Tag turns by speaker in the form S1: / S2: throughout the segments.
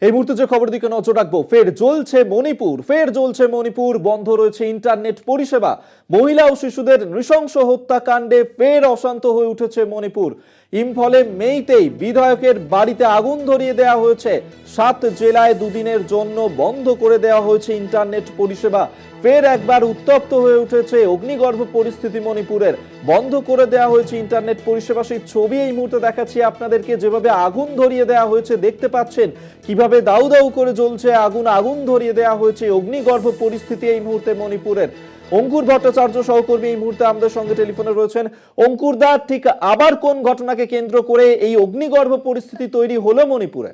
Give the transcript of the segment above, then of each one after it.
S1: এই মুহূর্তে যে খবর দিকে নজর রাখবো, ফের জ্বলছে মণিপুর, বন্ধ রয়েছে ইন্টারনেট পরিষেবা। মহিলা ও শিশুদের নৃশংস হত্যাকাণ্ডে ফের অশান্ত হয়ে উঠেছে মণিপুর। ইম্ফলে মেইতেই বিধায়কের বাড়িতে আগুন ধরিয়ে দেওয়া হয়েছে। 7 জেলায় দুদিনের জন্য বন্ধ করে দেওয়া হয়েছে ইন্টারনেট পরিষেবা। ফের একবার উত্তপ্ত হয়ে উঠেছে অগ্নিগর্ভ পরিস্থিতি মণিপুরের। বন্ধ করে দেওয়া হয়েছে ইন্টারনেট পরিষেবা। সেই ছবি এই মুহূর্তে দেখাচ্ছি আপনাদেরকে, যেভাবে আগুন ধরিয়ে দেওয়া হয়েছে দেখতে পাচ্ছেন, কিভাবে দাউ দাউ করে জ্বলছে আগুন ধরিয়ে দেওয়া হয়েছে। অগ্নিগর্ভ পরিস্থিতি এই মুহূর্তে মণিপুরের। অঙ্কুর ভট্টাচার্য সহকর্মী এই মুহূর্তে আমাদের সঙ্গে টেলিফোনে রয়েছেন। অঙ্কুর দা, ঠিক আবার কোন ঘটনাকে কেন্দ্র করে এই অগ্নিগর্ভ পরিস্থিতি তৈরি হলো মণিপুরে?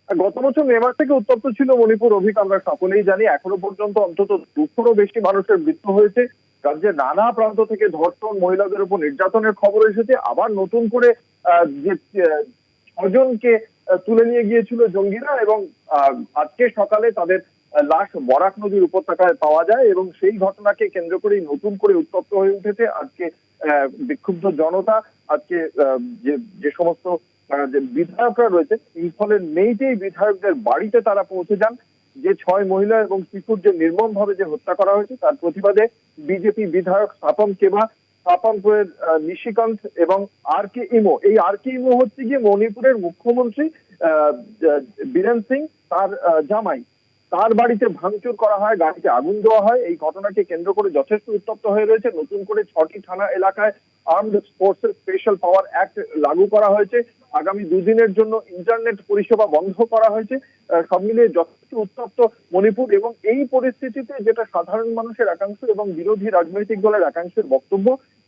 S2: গত বছর মে মাস থেকে উত্তপ্ত ছিল মণিপুর, অভিক আমরা সকলেই জানি। এখনো পর্যন্ত অন্তত 200-রও বেশি মানুষের মৃত্যু হয়েছে। রাজ্যের নানা প্রান্ত থেকে ধর্ষণ, মহিলাদের উপর নির্যাতনের খবর এসেছে। আবার নতুন করে যে 6 জনকে তুলে নিয়ে গিয়েছিল জঙ্গিরা, এবং আজকে সকালে তাদের লাশ বরাক নদীর উপত্যকায় পাওয়া যায়, এবং সেই ঘটনাকে কেন্দ্র করেই নতুন করে উত্তপ্ত হয়ে উঠেছে আজকে বিক্ষুব্ধ জনতা। আজকে যে সমস্ত যে বিধায়করা রয়েছে, ইম্ফলের মেইতেই বিধায়কদের বাড়িতে তারা পৌঁছে যান। যে 6 মহিলা এবং শিশুর যে নির্মমভাবে যে হত্যা করা হয়েছে তার প্রতিবাদে বিজেপি বিধায়ক স্থাপনপুরের নিশিকান্ত এবং আর কে ইমো, এই আর কে ইমো হচ্ছে গিয়ে মণিপুরের মুখ্যমন্ত্রী বীরেন সিং তার জামাই, তার বাড়িতে ভাঙচুর করা হয়, গাড়িতে আগুন দেওয়া হয়। এই ঘটনাকে কেন্দ্র করে যথেষ্ট উত্তপ্ত হয়ে রয়েছে। নতুন করে 6টি থানা এলাকায় আর্মড ফোর্সেস স্পেশাল পাওয়ার অ্যাক্ট লাগু করা হয়েছে। আগামী 2 দিনের জন্য ইন্টারনেট পরিষেবা বন্ধ করা হয়েছে। সব মিলিয়ে যথেষ্ট উত্তপ্ত মণিপুর, এবং এই পরিস্থিতিতে যেটা সাধারণ মানুষের একাংশ এবং বিরোধী রাজনৈতিক দলের একাংশের বক্তব্য,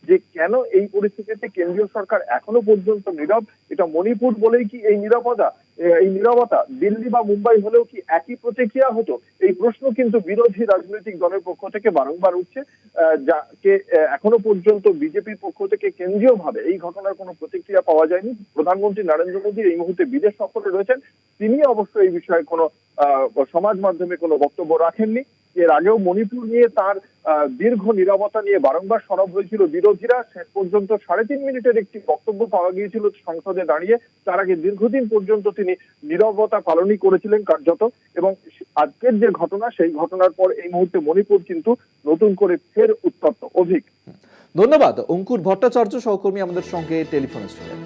S2: যে কেন এই পরিস্থিতিতে কেন্দ্রীয় সরকার এখনো পর্যন্ত নীরব। এটা মণিপুর বলেই কি এই নীরবতা দিল্লি বা মুম্বাই হলেও কি একই প্রতিক্রিয়া হতো? এই প্রশ্ন কিন্তু বিরোধী রাজনৈতিক দলের পক্ষ থেকে বারংবার উঠছে, যাকে এখনো পর্যন্ত বিজেপির পক্ষ থেকে কেন্দ্রীয়ভাবে এই ঘটনার কোনো প্রতিক্রিয়া পাওয়া যায়নি। প্রধানমন্ত্রী নরেন্দ্র মোদী এই মুহূর্তে বিদেশ সফরে রয়েছেন। তিনি অবশ্য এই বিষয়ে কোনো সমাজ মাধ্যমে কোনো বক্তব্য রাখেননি। এর আগেও মণিপুর নিয়ে তার দীর্ঘ নীরবতা নিয়ে বারংবার সরব হয়েছিল বিরোধীরা। শেষ পর্যন্ত 3.5 মিনিটের একটি বক্তব্য পাওয়া গিয়েছিল সংসদে দাঁড়িয়ে। তার আগে দীর্ঘদিন পর্যন্ত তিনি নীরবতা পালনই করেছিলেন কার্যত। এবং আজকের যে ঘটনা, সেই ঘটনার পর এই মুহূর্তে মণিপুর কিন্তু নতুন করে ফের উত্তপ্ত। অভিক,
S1: ধন্যবাদ অঙ্কুর ভট্টাচার্য সহকর্মী আমাদের সঙ্গে টেলিফোনে ছিলেন।